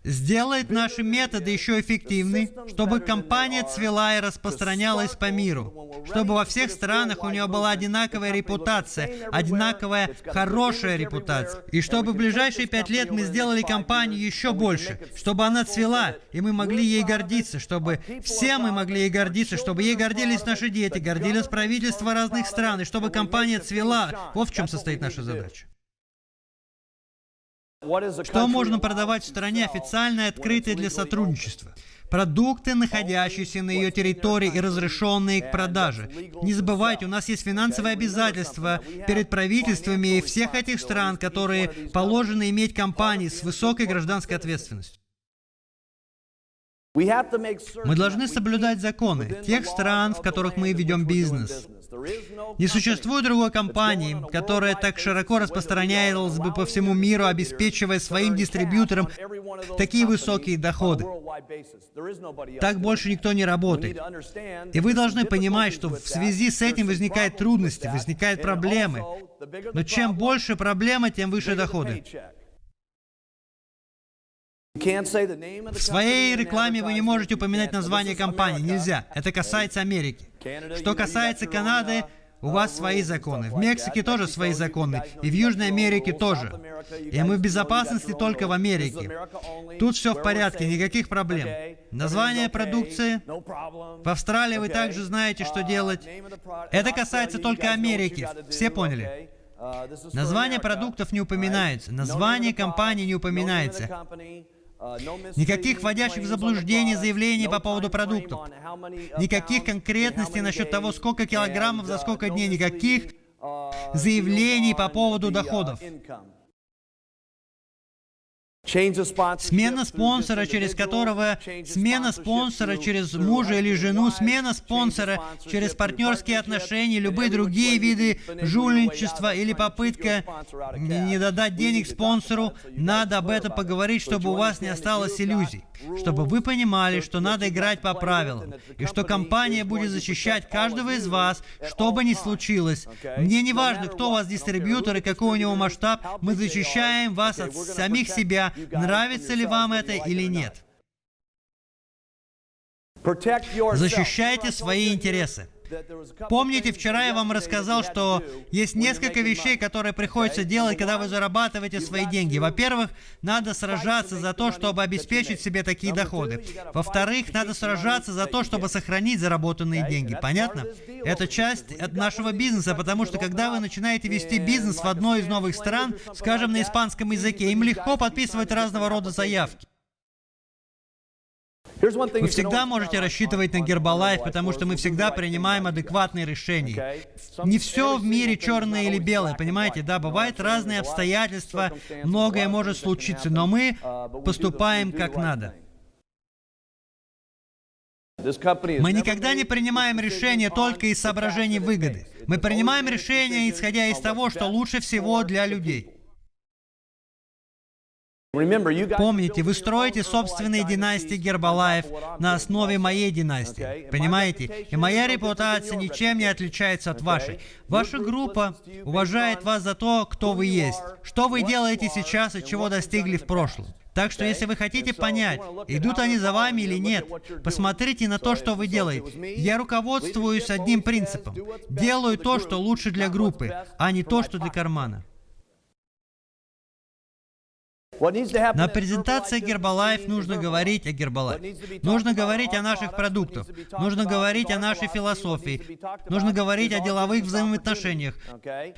Speaker 1: сделать наши методы еще эффективнее, чтобы компания цвела и распространялась по миру, чтобы во всех странах у нее была одинаковая репутация, одинаковая хорошая репутация, и чтобы в ближайшие 5 лет мы сделали компанию еще больше, чтобы она цвела, и мы могли ей гордиться, чтобы все мы могли ей гордиться, чтобы ей гордились наши дети, гордились правительства разных стран, и чтобы компания цвела. Вот в чем состоит наша задача. Что можно продавать в стране официально и открытой для сотрудничества? Продукты, находящиеся на ее территории и разрешенные к продаже. Не забывайте, у нас есть финансовые обязательства перед правительствами всех этих стран, которые положено иметь компании с высокой гражданской ответственностью. Мы должны соблюдать законы тех стран, в которых мы ведем бизнес. Не существует другой компании, которая так широко распространялась бы по всему миру, обеспечивая своим дистрибьюторам такие высокие доходы. Так больше никто не работает. И вы должны понимать, что в связи с этим возникают трудности, возникают проблемы. Но чем больше проблема, тем выше доходы. В своей рекламе вы не можете упоминать название компании. Нельзя. Это касается Америки. Что касается Канады, у вас свои законы. В Мексике тоже свои законы. И в Южной Америке тоже. И мы в безопасности только в Америке. Тут все в порядке, никаких проблем. Название продукции. В Австралии вы также знаете, что делать. Это касается только Америки. Все поняли? Название продуктов не упоминается. Название компании не упоминается. Никаких вводящих в заблуждение заявлений по поводу продуктов. Никаких конкретностей насчет того, сколько килограммов за сколько дней. Никаких заявлений по поводу доходов. Смена спонсора, через мужа или жену, смена спонсора через партнерские отношения, любые другие виды жульничества или попытка не додать денег спонсору, надо об этом поговорить, чтобы у вас не осталось иллюзий, чтобы вы понимали, что надо играть по правилам, и что компания будет защищать каждого из вас, что бы ни случилось. Мне не важно, кто у вас дистрибьютор и какой у него масштаб, мы защищаем вас от самих себя, нравится ли вам это или нет. Защищайте свои интересы. Помните, вчера я вам рассказал, что есть несколько вещей, которые приходится делать, когда вы зарабатываете свои деньги. Во-первых, надо сражаться за то, чтобы обеспечить себе такие доходы. Во-вторых, надо сражаться за то, чтобы сохранить заработанные деньги. Понятно? Это часть от нашего бизнеса, потому что когда вы начинаете вести бизнес в одной из новых стран, скажем, на испанском языке, им легко подписывать разного рода заявки. Вы всегда можете рассчитывать на Herbalife, потому что мы всегда принимаем адекватные решения. Не все в мире черное или белое, понимаете? Да, бывают разные обстоятельства, многое может случиться, но мы поступаем как надо. Мы никогда не принимаем решения только из соображений выгоды. Мы принимаем решения, исходя из того, что лучше всего для людей. Помните, вы строите собственные династии Herbalife на основе моей династии. Понимаете? И моя репутация ничем не отличается от вашей. Ваша группа уважает вас за то, кто вы есть, что вы делаете сейчас и чего достигли в прошлом. Так что, если вы хотите понять, идут они за вами или нет, посмотрите на то, что вы делаете. Я руководствуюсь одним принципом. Делаю то, что лучше для группы, а не то, что для кармана. На презентации Herbalife нужно говорить о Herbalife. Нужно говорить о наших продуктах. Нужно говорить о нашей философии. Нужно говорить о деловых взаимоотношениях.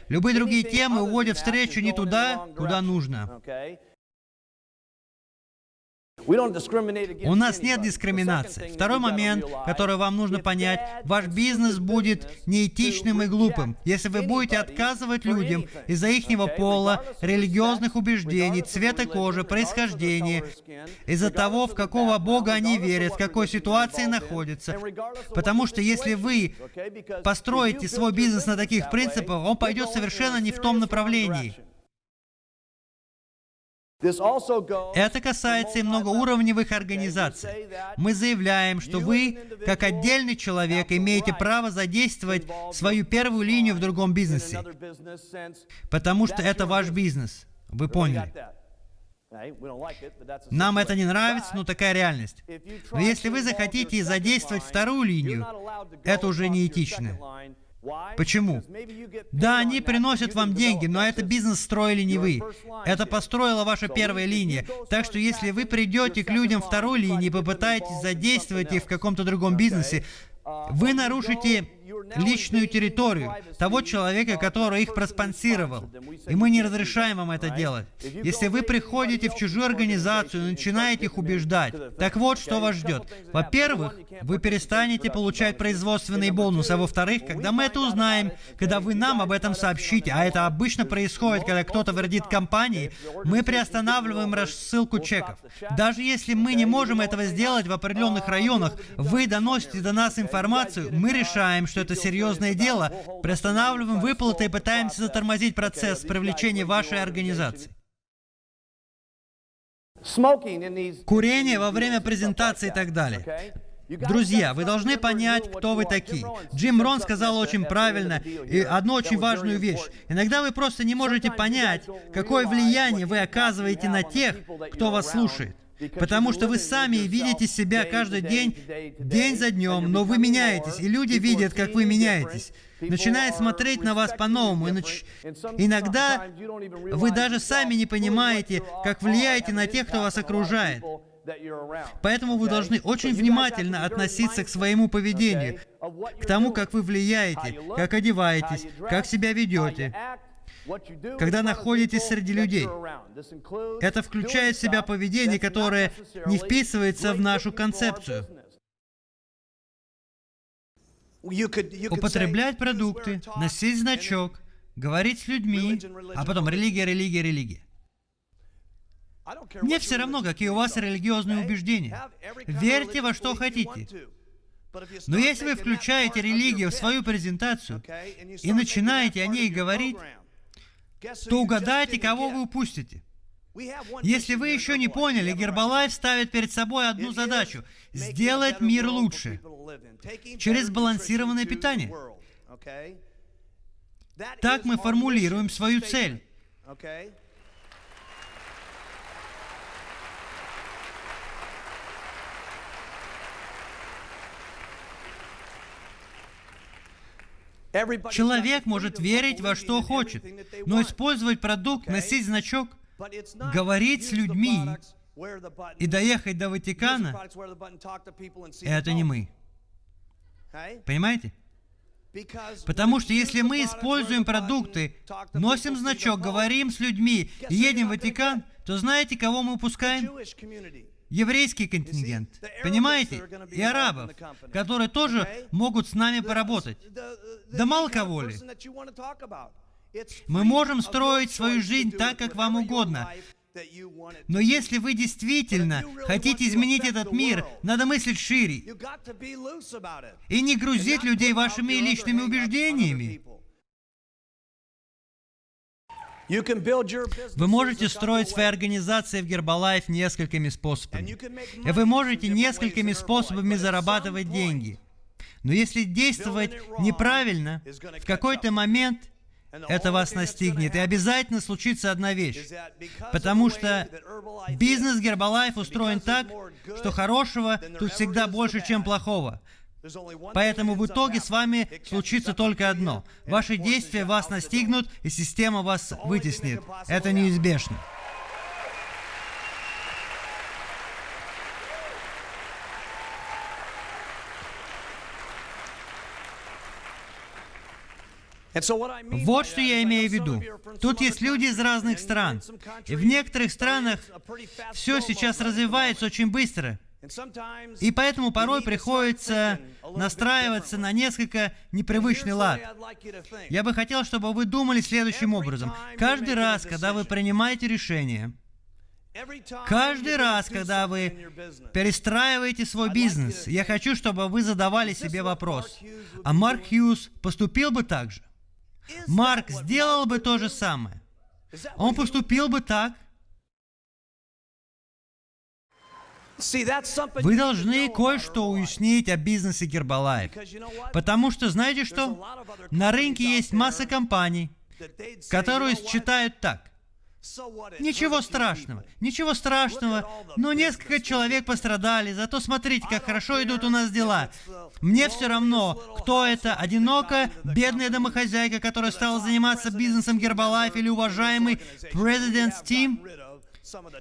Speaker 1: Любые другие темы уводят встречу не туда, куда нужно. У нас нет дискриминации. Второй момент, который вам нужно понять, ваш бизнес будет неэтичным и глупым, если вы будете отказывать людям из-за ихнего пола, религиозных убеждений, цвета кожи, происхождения, из-за того, в какого Бога они верят, в какой ситуации находятся. Потому что если вы построите свой бизнес на таких принципах, он пойдет совершенно не в том направлении. Это касается и многоуровневых организаций. Мы заявляем, что вы, как отдельный человек, имеете право задействовать свою первую линию в другом бизнесе, потому что это ваш бизнес. Вы поняли? Нам это не нравится, но такая реальность. Но если вы захотите задействовать вторую линию, это уже неэтично. Почему? Да, они приносят вам деньги, но это бизнес строили не вы. Это построила ваша первая линия. Так что если вы придете к людям второй линии и попытаетесь задействовать их в каком-то другом бизнесе, вы нарушите личную территорию того человека, который их проспонсировал. И мы не разрешаем вам это делать. Если вы приходите в чужую организацию и начинаете их убеждать, так вот, что вас ждет. Во-первых, вы перестанете получать производственный бонус, а во-вторых, когда мы это узнаем, когда вы нам об этом сообщите, а это обычно происходит, когда кто-то вредит компании, мы приостанавливаем рассылку чеков. Даже если мы не можем этого сделать в определенных районах, вы доносите до нас информацию, мы решаем, что это серьезное дело, приостанавливаем выплаты и пытаемся затормозить процесс привлечения вашей организации. Курение во время презентации и так далее. Друзья, вы должны понять, кто вы такие. Джим Рон сказал очень правильно и одну очень важную вещь. Иногда вы просто не можете понять, какое влияние вы оказываете на тех, кто вас слушает. Потому что вы сами видите себя каждый день, день за днем, но вы меняетесь, и люди видят, как вы меняетесь, начинают смотреть на вас по-новому. Иногда вы даже сами не понимаете, как влияете на тех, кто вас окружает. Поэтому вы должны очень внимательно относиться к своему поведению, к тому, как вы влияете, как одеваетесь, как себя ведете, когда находитесь среди людей. Это включает в себя поведение, которое не вписывается в нашу концепцию. Употреблять продукты, носить значок, говорить с людьми, а потом религия, религия, религия. Мне все равно, какие у вас религиозные убеждения. Верьте во что хотите. Но если вы включаете религию в свою презентацию и начинаете о ней говорить, то угадайте, кого вы упустите. Если вы еще не поняли, Гербалайф ставит перед собой одну задачу – сделать мир лучше через сбалансированное питание. Так мы формулируем свою цель. Человек может верить во что хочет, но использовать продукт, носить значок, говорить с людьми и доехать до Ватикана — это не мы. Понимаете? Потому что если мы используем продукты, носим значок, говорим с людьми и едем в Ватикан, то знаете, кого мы упускаем? Еврейский контингент, понимаете? И арабов, которые тоже могут с нами поработать. Да мало кого ли. Мы можем строить свою жизнь так, как вам угодно. Но если вы действительно хотите изменить этот мир, надо мыслить шире. И не грузить людей вашими личными убеждениями. Вы можете строить свои организации в Гербалайф несколькими способами. И вы можете несколькими способами зарабатывать деньги. Но если действовать неправильно, в какой-то момент это вас настигнет. И обязательно случится одна вещь. Потому что бизнес Гербалайф устроен так, что хорошего тут всегда больше, чем плохого. Поэтому в итоге с вами случится только одно. Ваши действия вас настигнут, и система вас вытеснит. Это неизбежно. Вот что я имею в виду. Тут есть люди из разных стран. И в некоторых странах все сейчас развивается очень быстро. И поэтому порой приходится настраиваться на несколько непривычный лад. Я бы хотел, чтобы вы думали следующим образом. Каждый раз, когда вы принимаете решение, каждый раз, когда вы перестраиваете свой бизнес, я хочу, чтобы вы задавали себе вопрос. А Марк Хьюз поступил бы так же? Марк сделал бы то же самое? Он поступил бы так? Вы должны кое-что уяснить о бизнесе Гербалайф. Потому что, знаете что? На рынке есть масса компаний, которые считают так. Ничего страшного, но несколько человек пострадали, зато смотрите, как хорошо идут у нас дела. Мне все равно, кто это, одинокая, бедная домохозяйка, которая стала заниматься бизнесом Гербалайф, или уважаемый President's Team.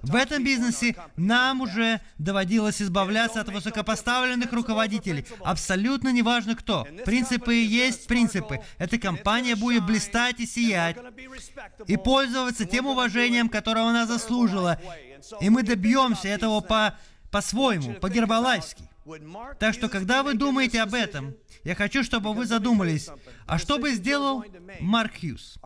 Speaker 1: В этом бизнесе нам уже доводилось избавляться от высокопоставленных руководителей. Абсолютно неважно кто. Принципы есть принципы. Эта компания будет блистать и сиять, и пользоваться тем уважением, которого она заслужила. И мы добьемся этого по-своему, по-гербалайфски. Так что, когда вы думаете об этом, я хочу, чтобы вы задумались, а что бы сделал Марк Хьюз?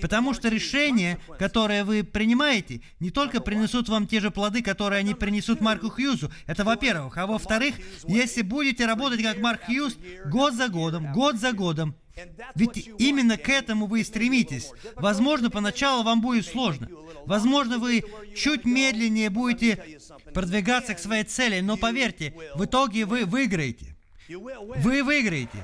Speaker 1: Потому что решения, которые вы принимаете, не только принесут вам те же плоды, которые они принесут Марку Хьюзу. Это во-первых. А во-вторых, если будете работать как Марк Хьюз год за годом, ведь именно к этому вы и стремитесь. Возможно, поначалу вам будет сложно. Возможно, вы чуть медленнее будете продвигаться к своей цели, но поверьте, в итоге вы выиграете. Вы выиграете.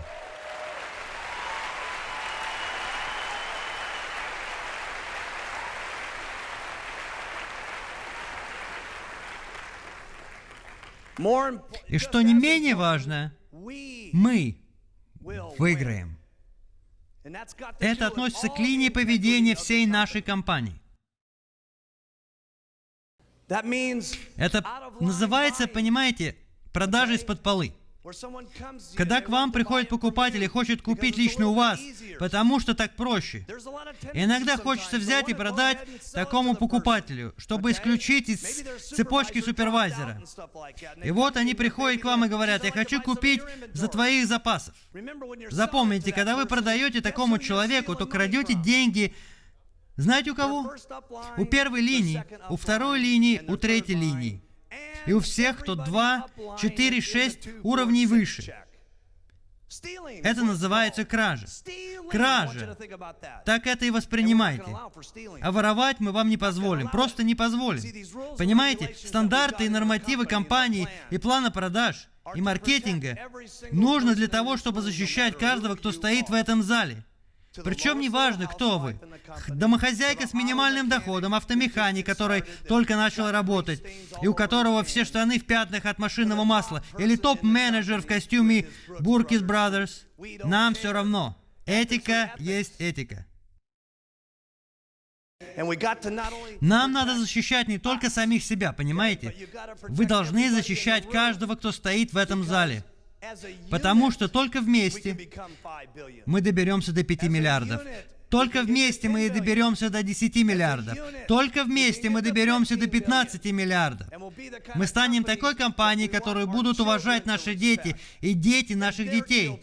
Speaker 1: И что не менее важно, мы выиграем. Это относится к линии поведения всей нашей компании. Это называется, понимаете, продажа из-под полы. Когда к вам приходит покупатель и хочет купить лично у вас, потому что так проще. Иногда хочется взять и продать такому покупателю, чтобы исключить из цепочки супервайзера. И вот они приходят к вам и говорят: я хочу купить за твоих запасов. Запомните, когда вы продаете такому человеку, то крадете деньги. Знаете у кого? У первой линии, у второй линии, у третьей линии. И у всех, кто 2, 4, 6 уровней выше. Это называется кража. Кража. Так это и воспринимайте. А воровать мы вам не позволим. Просто не позволим. Понимаете, стандарты и нормативы компании и плана продаж, и маркетинга нужно для того, чтобы защищать каждого, кто стоит в этом зале. Причем неважно, кто вы. Домохозяйка с минимальным доходом, автомеханик, который только начал работать, и у которого все штаны в пятнах от машинного масла, или топ-менеджер в костюме Burkis Brothers. Нам все равно. Этика есть этика. Нам надо защищать не только самих себя, понимаете? Вы должны защищать каждого, кто стоит в этом зале. Потому что только вместе мы доберемся до 5 миллиардов. Только вместе мы доберемся до 10 миллиардов. Только вместе мы доберемся до 15 миллиардов. Мы станем такой компанией, которую будут уважать наши дети и дети наших детей.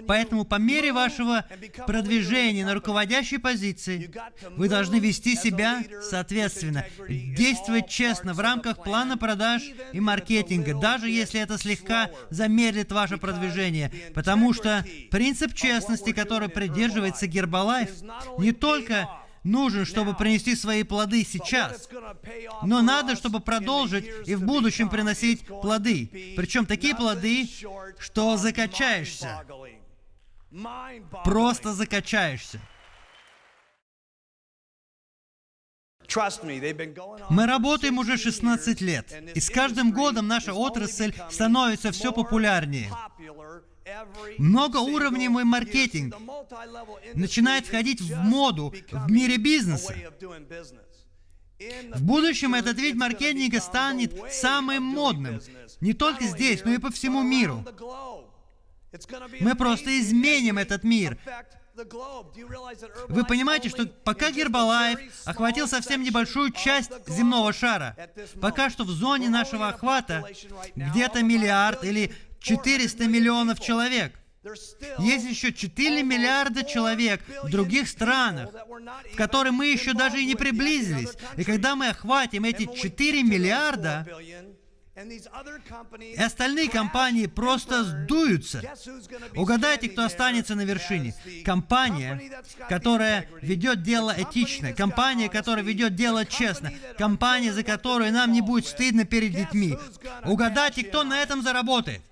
Speaker 1: Поэтому по мере вашего продвижения на руководящей позиции вы должны вести себя соответственно, действовать честно в рамках плана продаж и маркетинга, даже если это слегка замедлит ваше продвижение. Потому что принцип честности, который придерживается Herbalife, не только нужен, чтобы принести свои плоды сейчас, но надо, чтобы продолжить и в будущем приносить плоды. Причем такие плоды, что закачаешься. Просто закачаешься. Мы работаем уже 16 лет, и с каждым годом наша отрасль становится все популярнее. Многоуровневый маркетинг начинает входить в моду в мире бизнеса. В будущем этот вид маркетинга станет самым модным, не только здесь, но и по всему миру. Мы просто изменим этот мир. Вы понимаете, что пока Herbalife охватил совсем небольшую часть земного шара, пока что в зоне нашего охвата где-то миллиард или 400 миллионов человек. Есть еще 4 миллиарда человек в других странах, в которые мы еще даже и не приблизились. И когда мы охватим эти 4 миллиарда, и остальные компании просто сдуются. Угадайте, кто останется на вершине. Компания, которая ведет дело этично, компания, которая ведет дело честно, компания, за которую нам не будет стыдно перед детьми. Угадайте, кто на этом заработает.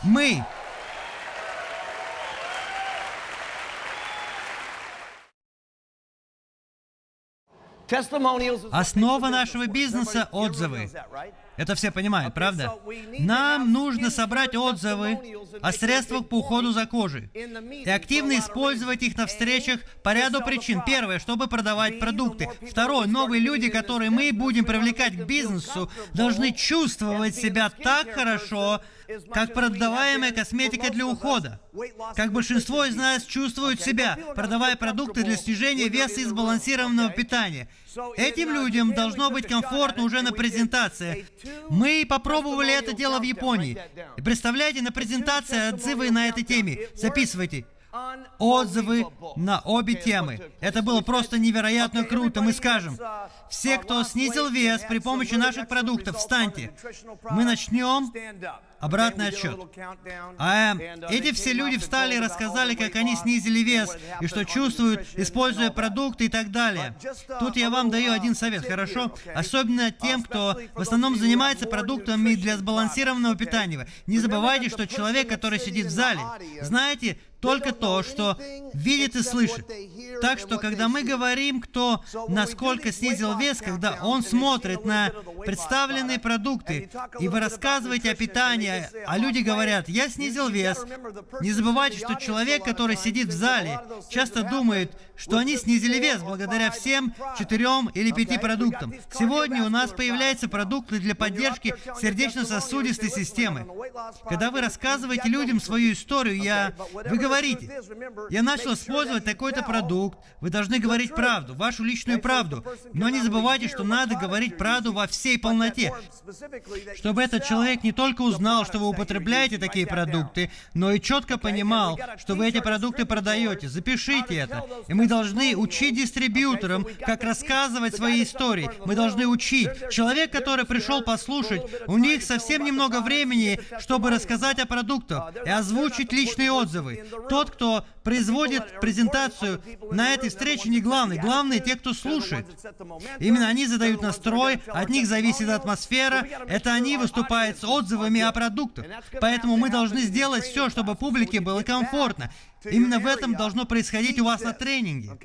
Speaker 1: Мы. Основа нашего бизнеса – отзывы. Это все понимают, правда? Нам нужно собрать отзывы о средствах по уходу за кожей и активно использовать их на встречах по ряду причин. Первое, чтобы продавать продукты. Второе, новые люди, которые мы будем привлекать к бизнесу, должны чувствовать себя так хорошо, как продаваемая косметика для ухода. Как большинство из нас чувствуют себя, продавая продукты для снижения веса и сбалансированного питания. Этим людям должно быть комфортно уже на презентации. Мы попробовали это дело в Японии. И представляете, на презентации отзывы на этой теме. Записывайте. Отзывы на обе темы. Это было просто невероятно круто. Мы скажем: все, кто снизил вес при помощи наших продуктов, встаньте. Мы начнем обратный отсчет. Эти все люди встали и рассказали, как они снизили вес и что чувствуют, используя продукты и так далее. Тут я вам даю один совет, хорошо? Особенно тем, кто в основном занимается продуктами для сбалансированного питания. Не забывайте, что человек, который сидит в зале, знаете, только то, что видит и слышит. Так что, когда мы говорим, кто насколько снизил вес, когда он смотрит на представленные продукты, и вы рассказываете о питании, а люди говорят, я снизил вес, не забывайте, что человек, который сидит в зале, часто думает, что они снизили вес благодаря всем 4 или 5 продуктам. Сегодня у нас появляются продукты для поддержки сердечно-сосудистой системы. Когда вы рассказываете людям свою историю, вы говорите, я начал использовать такой-то продукт, вы должны говорить правду, вашу личную правду, но не забывайте, что надо говорить правду во всей полноте, чтобы этот человек не только узнал, что вы употребляете такие продукты, но и четко понимал, что вы эти продукты продаете. Запишите это. И мы должны учить дистрибьюторам, как рассказывать свои истории. Мы должны учить. Человек, который пришел послушать, у них совсем немного времени, чтобы рассказать о продуктах и озвучить личные отзывы. Тот, кто производит презентацию на этой встрече, не главный. Главные те, кто слушает. Именно они задают настрой, от них зависит атмосфера. Это они выступают с отзывами о продуктах. Поэтому мы должны сделать все, чтобы публике было комфортно. Именно в этом должно происходить у вас на тренинге.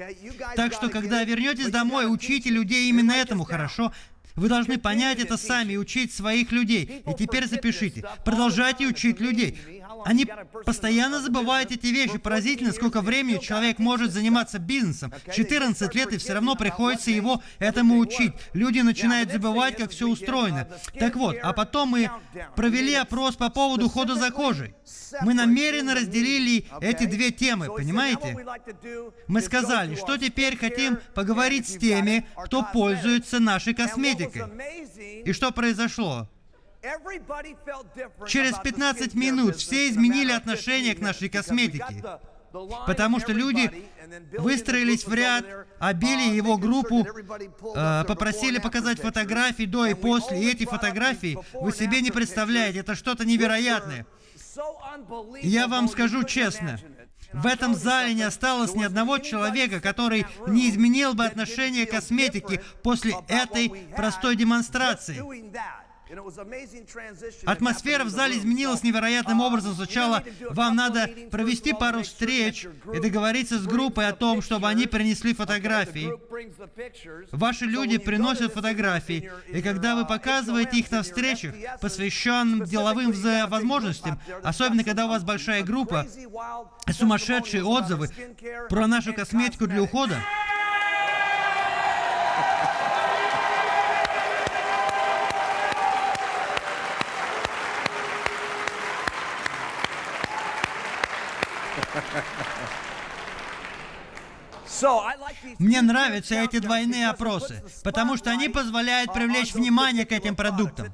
Speaker 1: Так что, когда вернетесь домой, учите людей именно этому, хорошо? Вы должны понять это сами и учить своих людей. И теперь запишите. Продолжайте учить людей. Они постоянно забывают эти вещи. Поразительно, сколько времени человек может заниматься бизнесом. 14 лет, и все равно приходится его этому учить. Люди начинают забывать, как все устроено. Так вот, а потом мы провели опрос по поводу ухода за кожей. Мы намеренно разделили эти две темы, понимаете? Мы сказали, что теперь хотим поговорить с теми, кто пользуется нашей косметикой. И что произошло? Через 15 минут все изменили отношение к нашей косметике, потому что люди выстроились в ряд, обили его группу, попросили показать фотографии до и после, и эти фотографии вы себе не представляете, это что-то невероятное. Я вам скажу честно, в этом зале не осталось ни одного человека, который не изменил бы отношение к косметике после этой простой демонстрации. Атмосфера в зале изменилась невероятным образом. Сначала вам надо провести пару встреч и договориться с группой о том, чтобы они принесли фотографии. Ваши люди приносят фотографии, и когда вы показываете их на встречах, посвященным деловым возможностям, особенно когда у вас большая группа, сумасшедшие отзывы про нашу косметику для ухода, мне нравятся эти двойные опросы, потому что они позволяют привлечь внимание к этим продуктам.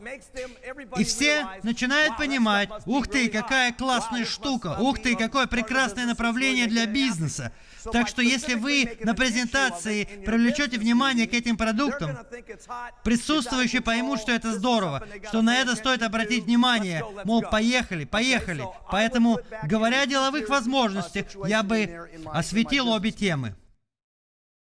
Speaker 1: И все начинают понимать, ух ты, какая классная штука, ух ты, какое прекрасное направление для бизнеса. Так что если вы на презентации привлечете внимание к этим продуктам, присутствующие поймут, что это здорово, что на это стоит обратить внимание, мол, поехали, поехали. Поэтому, говоря о деловых возможностях, я бы осветил обе темы.